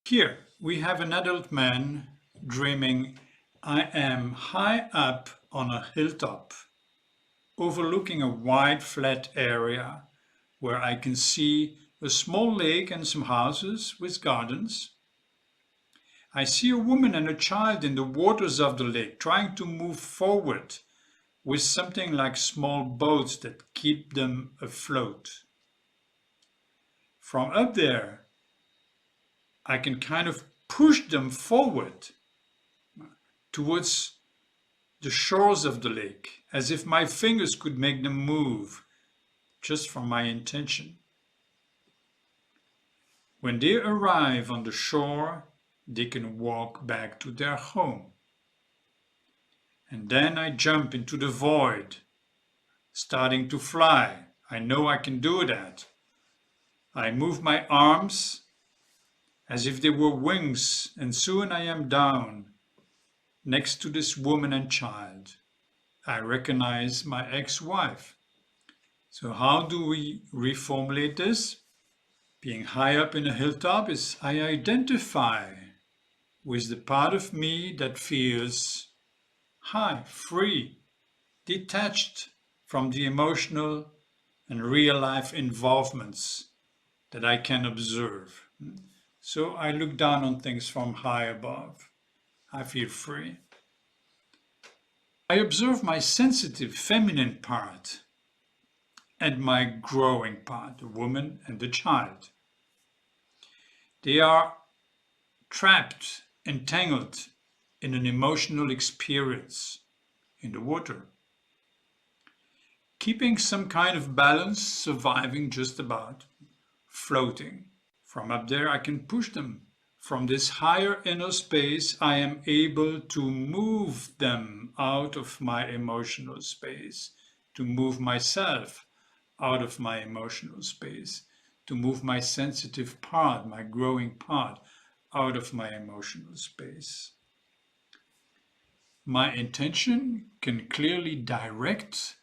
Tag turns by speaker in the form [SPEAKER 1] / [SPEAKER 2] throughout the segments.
[SPEAKER 1] Here we have an adult man dreaming, I am high up on a hilltop, overlooking a wide flat area where I can see a small lake and some houses with gardens. I see a woman and a child in the waters of the lake trying to move forward with something like small boats that keep them afloat. From up there, I can kind of push them forward towards the shores of the lake, as if my fingers could make them move just from my intention. When they arrive on the shore, they can walk back to their home. And then I jump into the void, starting to fly. I know I can do that. I move my arms as if they were wings, and soon I am down next to this woman and child. I recognize my ex-wife. So how do we reformulate this? Being high up in a hilltop is I identify with the part of me that feels high, free, detached from the emotional and real life involvements that I can observe. So I look down on things from high above. I feel free. I observe my sensitive feminine part and my growing part, the woman and the child. They are trapped, entangled in an emotional experience in the water, keeping some kind of balance, surviving just about, floating. From up there, I can push them. From this higher inner space, I am able to move them out of my emotional space, to move myself out of my emotional space, to move my sensitive part, my growing part, out of my emotional space. My intention can clearly direct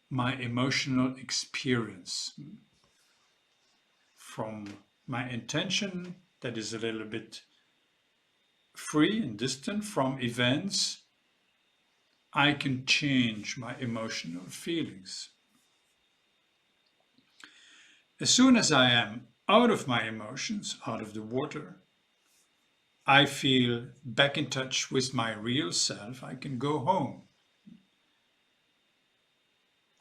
[SPEAKER 1] my emotional experience. From my intention that is a little bit free and distant from events, I can change my emotional feelings. As soon as I am out of my emotions, out of the water, I feel back in touch with my real self. I can go home.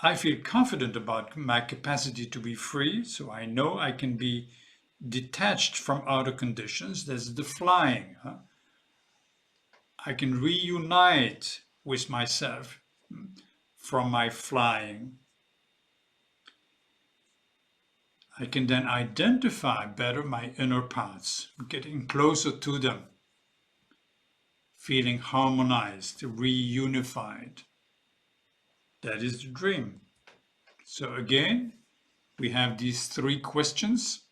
[SPEAKER 1] I feel confident about my capacity to be free, so I know I can be detached from outer conditions. That's the flying. I can reunite with myself from my flying. I can then identify better my inner parts, getting closer to them, feeling harmonized, reunified. That is the dream. So again, we have these three questions.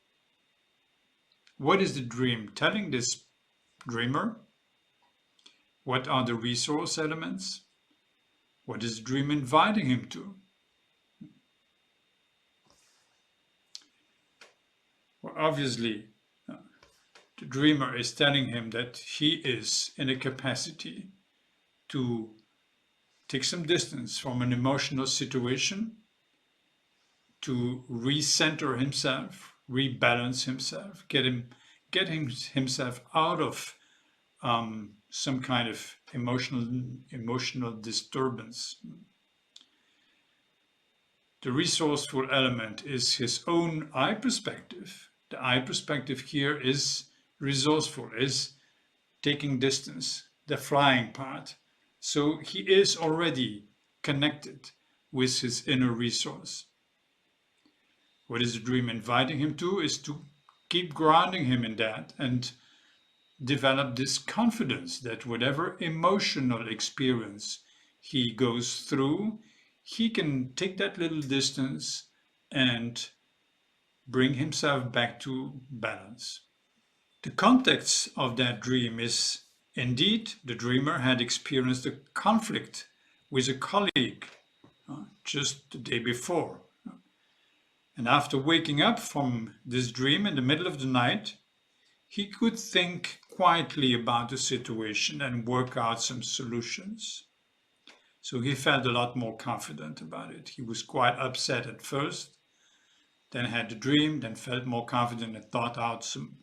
[SPEAKER 1] What is the dream telling this dreamer? What are the resource elements? What is the dream inviting him to? Well, obviously, the dreamer is telling him that he is in a capacity to take some distance from an emotional situation, to recenter himself, rebalance himself, get himself out of some kind of emotional disturbance. The resourceful element is his own I perspective. The I perspective here is resourceful, is taking distance, the flying part. So he is already connected with his inner resource. What is the dream inviting him to is to keep grounding him in that and develop this confidence that whatever emotional experience he goes through, he can take that little distance and bring himself back to balance. The context of that dream is indeed the dreamer had experienced a conflict with a colleague just the day before. And after waking up from this dream in the middle of the night, he could think quietly about the situation and work out some solutions. So he felt a lot more confident about it. He was quite upset at first, then had the dream, then felt more confident and thought out some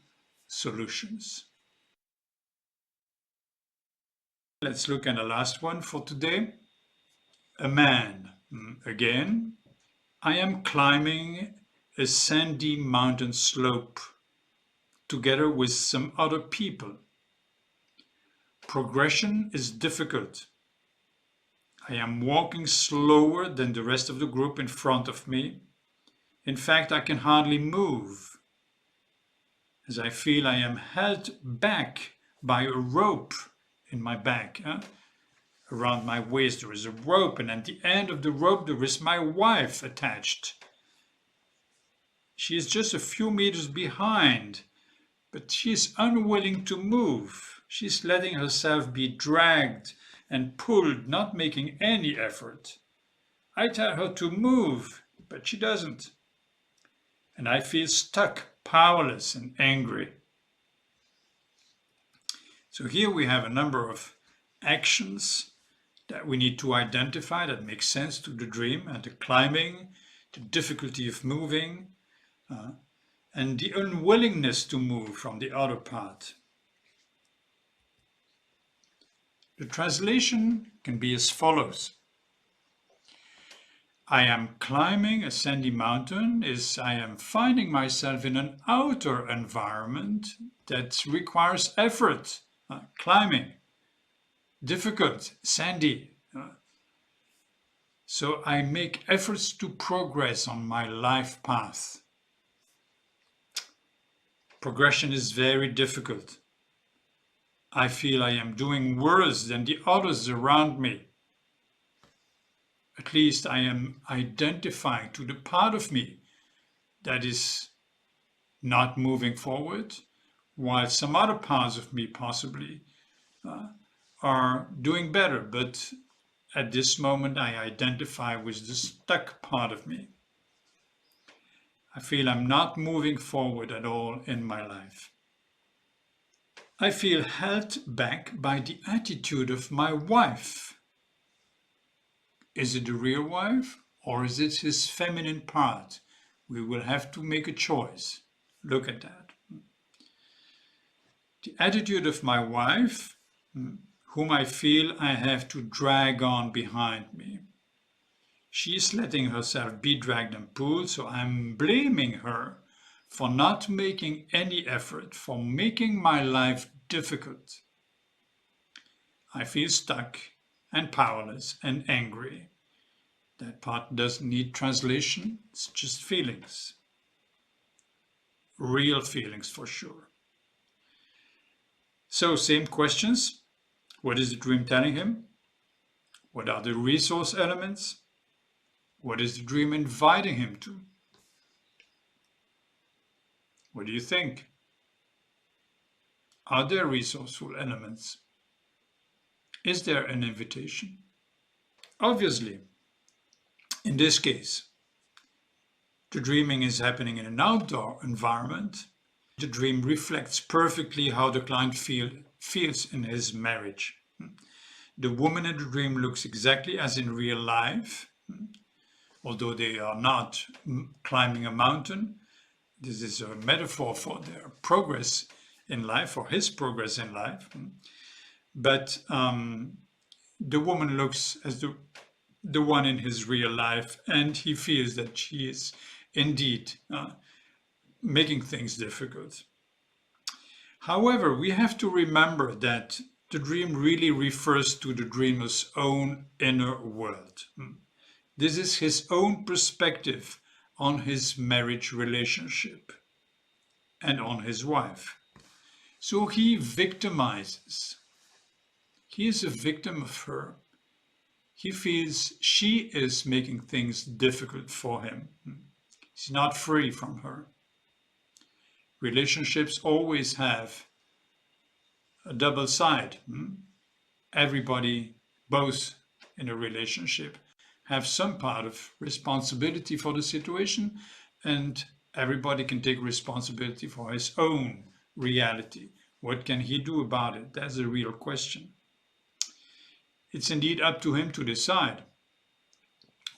[SPEAKER 1] solutions. Let's look at the last one for today. A man. Again, I am climbing a sandy mountain slope together with some other people. Progression is difficult. I am walking slower than the rest of the group in front of me. In fact, I can hardly move, as I feel I am held back by a rope in my back. Around my waist there is a rope, and at the end of the rope there is my wife attached. She is just a few meters behind, but she is unwilling to move. She's letting herself be dragged and pulled, not making any effort. I tell her to move, but she doesn't. And I feel stuck, powerless, and angry. So here we have a number of actions that we need to identify that make sense to the dream, and the climbing, the difficulty of moving, and the unwillingness to move from the other part. The translation can be as follows. I am climbing a sandy mountain is I am finding myself in an outer environment that requires effort. Climbing, difficult, sandy. So I make efforts to progress on my life path. Progression is very difficult. I feel I am doing worse than the others around me. At least I am identifying to the part of me that is not moving forward, while some other parts of me possibly are doing better. But at this moment, I identify with the stuck part of me. I feel I'm not moving forward at all in my life. I feel held back by the attitude of my wife. Is it the real wife, or is it his feminine part? We will have to make a choice. Look at that. The attitude of my wife, whom I feel I have to drag on behind me. She is letting herself be dragged and pulled, so I'm blaming her for not making any effort, for making my life difficult. I feel stuck and powerless and angry. That part doesn't need translation, it's just feelings. Real feelings for sure. So, same questions. What is the dream telling him? What are the resource elements? What is the dream inviting him to? What do you think? Are there resourceful elements? Is there an invitation? Obviously, in this case, the dreaming is happening in an outdoor environment. The dream reflects perfectly how the client feels in his marriage. The woman in the dream looks exactly as in real life. Although they are not climbing a mountain, this is a metaphor for their progress in life, or his progress in life. But the woman looks as the one in his real life, and he feels that she is indeed making things difficult. However, we have to remember that the dream really refers to the dreamer's own inner world. This is his own perspective on his marriage relationship and on his wife. So he victimizes. He is a victim of her. He feels she is making things difficult for him. He's not free from her. Relationships always have a double side. Everybody, both in a relationship, have some part of responsibility for the situation, and everybody can take responsibility for his own reality. What can he do about it? That's a real question. It's indeed up to him to decide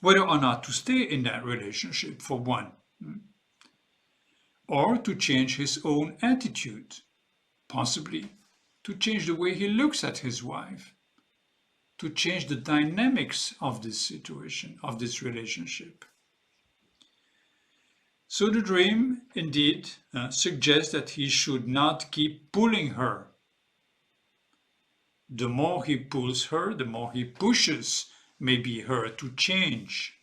[SPEAKER 1] whether or not to stay in that relationship, for one, or to change his own attitude, possibly to change the way he looks at his wife, to change the dynamics of this situation, of this relationship. So the dream indeed suggests that he should not keep pulling her. The more he pulls her, the more he pushes maybe her to change,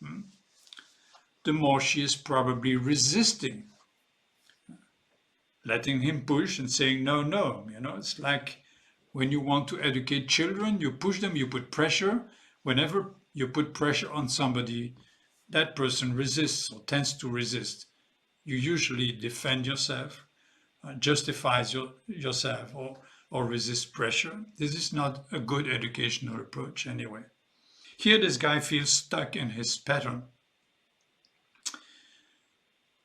[SPEAKER 1] the more she is probably resisting, letting him push and saying, no, no. It's like when you want to educate children, you push them, you put pressure. Whenever you put pressure on somebody, that person resists or tends to resist. You usually defend yourself, justifies yourself, or resist pressure. This is not a good educational approach anyway. Here this guy feels stuck in his pattern,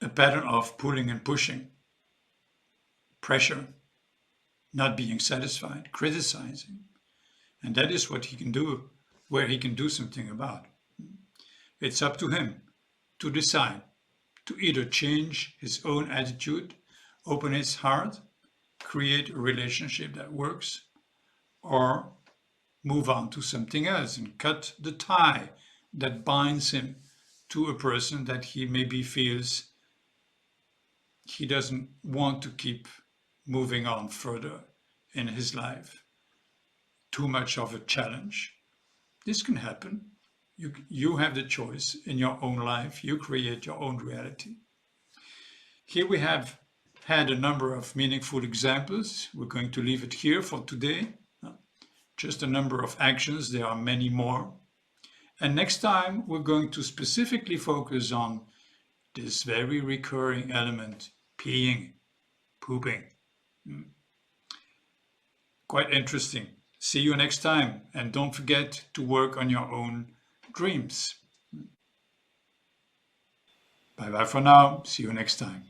[SPEAKER 1] a pattern of pulling and pushing, pressure, not being satisfied, criticizing. And that is what he can do, where he can do something about. It's up to him to decide to either change his own attitude, open his heart, create a relationship that works, or move on to something else and cut the tie that binds him to a person that he maybe feels he doesn't want to keep moving on further in his life. Too much of a challenge. This can happen. You have the choice in your own life. You create your own reality. Here we have had a number of meaningful examples. We're going to leave it here for today. Just a number of actions. There are many more. And next time we're going to specifically focus on this very recurring element, peeing, pooping. Quite interesting. See you next time, and don't forget to work on your own dreams. Bye bye for now. See you next time.